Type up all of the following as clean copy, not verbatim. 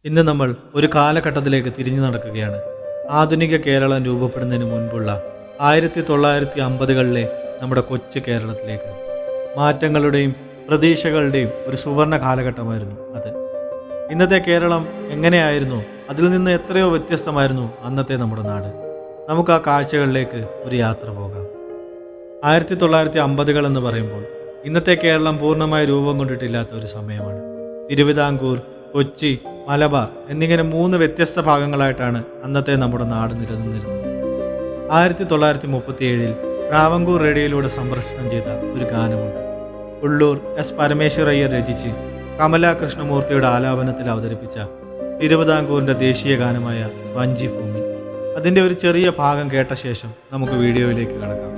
ഇന്ന് നമ്മൾ ഒരു കാലഘട്ടത്തിലേക്ക് തിരിഞ്ഞു നടക്കുകയാണ്. ആധുനിക കേരളം രൂപപ്പെടുന്നതിന് മുൻപുള്ള 1950കളിലെ നമ്മുടെ കൊച്ചു കേരളത്തിലേക്ക്. മാറ്റങ്ങളുടെയും പ്രതീക്ഷകളുടെയും ഒരു സുവർണ കാലഘട്ടമായിരുന്നു അത്. ഇന്നത്തെ കേരളം എങ്ങനെയായിരുന്നു, അതിൽ നിന്ന് എത്രയോ വ്യത്യസ്തമായിരുന്നു അന്നത്തെ നമ്മുടെ നാട്. നമുക്ക് ആ കാഴ്ചകളിലേക്ക് ഒരു യാത്ര പോകാം. 1950കൾ എന്ന് പറയുമ്പോൾ ഇന്നത്തെ കേരളം പൂർണ്ണമായി രൂപം കൊണ്ടിട്ടില്ലാത്ത ഒരു സമയമാണ്. തിരുവിതാംകൂർ, കൊച്ചി, മലബാർ എന്നിങ്ങനെ 3 വ്യത്യസ്ത ഭാഗങ്ങളായിട്ടാണ് അന്നത്തെ നമ്മുടെ നാട് നിലനിന്നിരുന്നത്. 1937 ട്രാവൻകൂർ റേഡിയോയിലൂടെ സംപ്രേഷണം ചെയ്ത ഒരു ഗാനമുണ്ട്. ഉള്ളൂർ എസ് പരമേശ്വരയ്യർ രചിച്ച് കമലാ കൃഷ്ണമൂർത്തിയുടെ ആലാപനത്തിൽ അവതരിപ്പിച്ച തിരുവിതാംകൂറിൻ്റെ ദേശീയ ഗാനമായ വഞ്ചിഭൂമി. അതിൻ്റെ ഒരു ചെറിയ ഭാഗം കേട്ട ശേഷം നമുക്ക് വീഡിയോയിലേക്ക് കടക്കാം.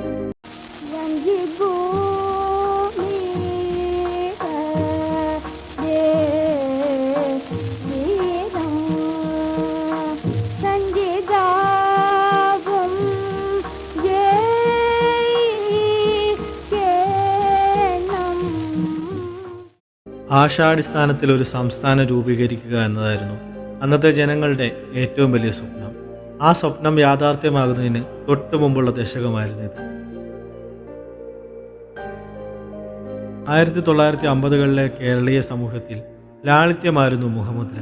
ആശാടിസ്ഥാനത്തിൽ ഒരു സംസ്ഥാനം രൂപീകരിക്കുക എന്നതായിരുന്നു അന്നത്തെ ജനങ്ങളുടെ ഏറ്റവും വലിയ സ്വപ്നം. ആ സ്വപ്നം യാഥാർത്ഥ്യമാകുന്നതിന് തൊട്ടു മുമ്പുള്ള ദശകമായിരുന്നു ഇത്. 1950കളിലെ കേരളീയ സമൂഹത്തിൽ ലാളിത്യമായിരുന്നു മുഖമുദ്ര.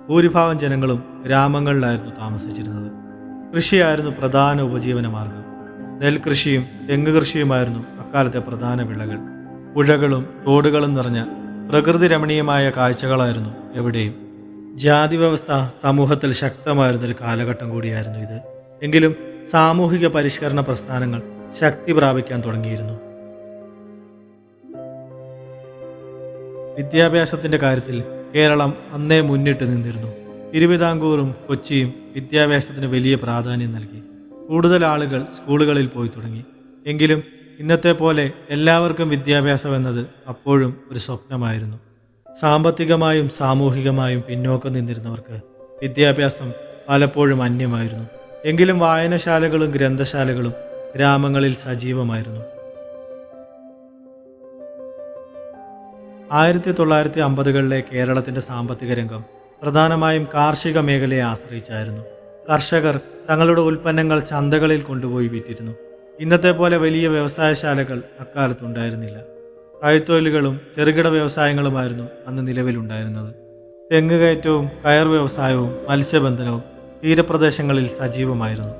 ഭൂരിഭാഗം ജനങ്ങളും ഗ്രാമങ്ങളിലായിരുന്നു താമസിച്ചിരുന്നത്. കൃഷിയായിരുന്നു പ്രധാന ഉപജീവനമാർഗം. നെൽകൃഷിയും തെങ്ങ് കൃഷിയുമായിരുന്നു അക്കാലത്തെ പ്രധാന വിളകൾ. പുഴകളും തോടുകളും നിറഞ്ഞ പ്രകൃതി രമണീയമായ കാഴ്ചകളായിരുന്നു എവിടെയും. ജാതി വ്യവസ്ഥ സമൂഹത്തിൽ ശക്തമായിരുന്നൊരു കാലഘട്ടം കൂടിയായിരുന്നു ഇത്. എങ്കിലും സാമൂഹിക പരിഷ്കരണ പ്രസ്ഥാനങ്ങൾ ശക്തി പ്രാപിക്കാൻ തുടങ്ങിയിരുന്നു. വിദ്യാഭ്യാസത്തിൻ്റെ കാര്യത്തിൽ കേരളം അന്നേ മുന്നിട്ട് നിന്നിരുന്നു. തിരുവിതാംകൂറും കൊച്ചിയും വിദ്യാഭ്യാസത്തിന് വലിയ പ്രാധാന്യം നൽകി. കൂടുതൽ ആളുകൾ സ്കൂളുകളിൽ പോയി തുടങ്ങി. എങ്കിലും ഇന്നത്തെ പോലെ എല്ലാവർക്കും വിദ്യാഭ്യാസം എന്നത് അപ്പോഴും ഒരു സ്വപ്നമായിരുന്നു. സാമ്പത്തികമായും സാമൂഹികമായും പിന്നോക്കം നിന്നിരുന്നവർക്ക് വിദ്യാഭ്യാസം പലപ്പോഴും അന്യമായിരുന്നു. എങ്കിലും വായനശാലകളും ഗ്രന്ഥശാലകളും ഗ്രാമങ്ങളിൽ സജീവമായിരുന്നു. 1950കളിലെ കേരളത്തിൻ്റെ സാമ്പത്തിക രംഗം പ്രധാനമായും കാർഷിക മേഖലയെ ആശ്രയിച്ചായിരുന്നു. കർഷകർ തങ്ങളുടെ ഉൽപ്പന്നങ്ങൾ ചന്തകളിൽ കൊണ്ടുപോയി വിറ്റിരുന്നു. ഇന്നത്തെ പോലെ വലിയ വ്യവസായശാലകൾ അക്കാലത്തുണ്ടായിരുന്നില്ല. കൈത്തൊഴിലുകളും ചെറുകിട വ്യവസായങ്ങളുമായിരുന്നു അന്ന് നിലവിലുണ്ടായിരുന്നത്. തെങ്ങ് കയറ്റവും കയർ വ്യവസായവും മത്സ്യബന്ധനവും തീരപ്രദേശങ്ങളിൽ സജീവമായിരുന്നു.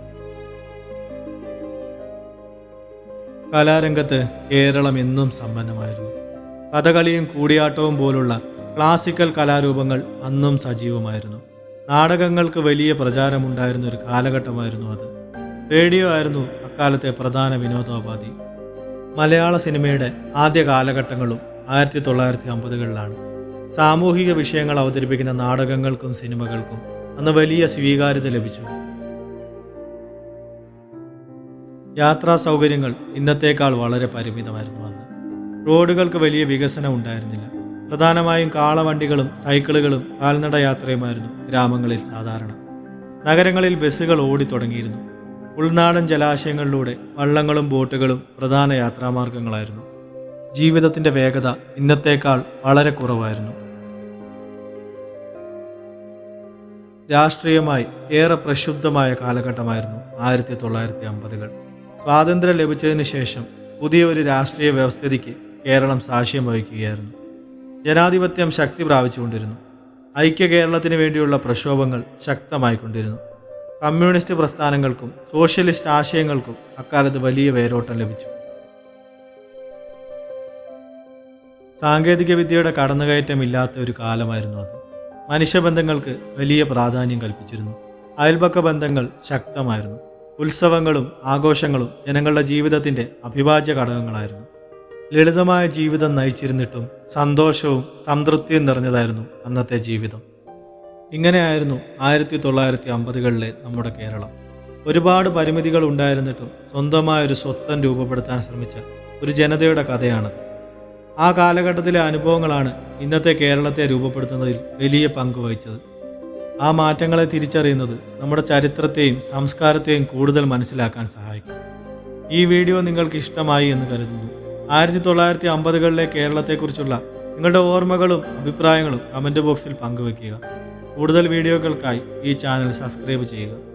കലാരംഗത്ത് കേരളം എന്നും സമ്പന്നമായിരുന്നു. കഥകളിയും കൂടിയാട്ടവും പോലുള്ള ക്ലാസിക്കൽ കലാരൂപങ്ങൾ അന്നും സജീവമായിരുന്നു. നാടകങ്ങൾക്ക് വലിയ പ്രചാരമുണ്ടായിരുന്ന ഒരു കാലഘട്ടമായിരുന്നു അത്. റേഡിയോ ആയിരുന്നു അക്കാലത്തെ പ്രധാന വിനോദോപാധി. മലയാള സിനിമയുടെ ആദ്യ കാലഘട്ടങ്ങളും 1950കളിലാണ്. സാമൂഹിക വിഷയങ്ങൾ അവതരിപ്പിക്കുന്ന നാടകങ്ങൾക്കും സിനിമകൾക്കും അന്ന് വലിയ സ്വീകാര്യത ലഭിച്ചു. യാത്രാ സൗകര്യങ്ങൾ ഇന്നത്തേക്കാൾ വളരെ പരിമിതമായിരുന്നു അന്ന്. റോഡുകൾക്ക് വലിയ വികസനം ഉണ്ടായിരുന്നില്ല. പ്രധാനമായും കാളവണ്ടികളും സൈക്കിളുകളും കാൽനട യാത്രയുമായിരുന്നു ഗ്രാമങ്ങളിൽ സാധാരണ. നഗരങ്ങളിൽ ബസ്സുകൾ ഓടിത്തുടങ്ങിയിരുന്നു. ഉൾനാടൻ ജലാശയങ്ങളിലൂടെ വള്ളങ്ങളും ബോട്ടുകളും പ്രധാന യാത്രാമാർഗങ്ങളായിരുന്നു. ജീവിതത്തിൻ്റെ വേഗത ഇന്നത്തേക്കാൾ വളരെ കുറവായിരുന്നു. രാഷ്ട്രീയമായി ഏറെ പ്രക്ഷുബ്ധമായ കാലഘട്ടമായിരുന്നു 1950കൾ. സ്വാതന്ത്ര്യം ലഭിച്ചതിന് ശേഷം പുതിയ ഒരു രാഷ്ട്രീയ വ്യവസ്ഥിതിക്ക് കേരളം സാക്ഷ്യം വഹിക്കുകയായിരുന്നു. ജനാധിപത്യം ശക്തി പ്രാപിച്ചുകൊണ്ടിരുന്നു. ഐക്യ കേരളത്തിന് വേണ്ടിയുള്ള പ്രക്ഷോഭങ്ങൾ ശക്തമായിക്കൊണ്ടിരുന്നു. കമ്മ്യൂണിസ്റ്റ് പ്രസ്ഥാനങ്ങൾക്കും സോഷ്യലിസ്റ്റ് ആശയങ്ങൾക്കും അക്കാലത്ത് വലിയ വേരോട്ടം ലഭിച്ചു. സാങ്കേതിക വിദ്യയുടെ കടന്നുകയറ്റമില്ലാത്ത ഒരു കാലമായിരുന്നു അത്. മനുഷ്യബന്ധങ്ങൾക്ക് വലിയ പ്രാധാന്യം കൽപ്പിച്ചിരുന്നു. അയൽപക്ക ബന്ധങ്ങൾ ശക്തമായിരുന്നു. ഉത്സവങ്ങളും ആഘോഷങ്ങളും ജനങ്ങളുടെ ജീവിതത്തിൻ്റെ അവിഭാജ്യ ഘടകങ്ങളായിരുന്നു. ലളിതമായ ജീവിതം നയിച്ചിരുന്നിട്ടും സന്തോഷവും സംതൃപ്തിയും നിറഞ്ഞതായിരുന്നു അന്നത്തെ ജീവിതം. ഇങ്ങനെയായിരുന്നു 1950കളിലെ നമ്മുടെ കേരളം. ഒരുപാട് പരിമിതികൾ ഉണ്ടായിരുന്നിട്ടും സ്വന്തമായൊരു സ്വത്വം രൂപപ്പെടുത്താൻ ശ്രമിച്ച ഒരു ജനതയുടെ കഥയാണത്. ആ കാലഘട്ടത്തിലെ അനുഭവങ്ങളാണ് ഇന്നത്തെ കേരളത്തെ രൂപപ്പെടുത്തുന്നതിൽ വലിയ പങ്ക് വഹിച്ചത്. ആ മാറ്റങ്ങളെ തിരിച്ചറിയുന്നത് നമ്മുടെ ചരിത്രത്തെയും സംസ്കാരത്തെയും കൂടുതൽ മനസ്സിലാക്കാൻ സഹായിക്കും. ഈ വീഡിയോ നിങ്ങൾക്ക് ഇഷ്ടമായി എന്ന് കരുതുന്നു. 1950കളിലെ കേരളത്തെക്കുറിച്ചുള്ള നിങ്ങളുടെ ഓർമ്മകളും അഭിപ്രായങ്ങളും കമൻറ്റ് ബോക്സിൽ പങ്കുവയ്ക്കുക. കൂടുതൽ വീഡിയോകൾക്കായി ഈ ചാനൽ സബ്സ്ക്രൈബ് ചെയ്യുക.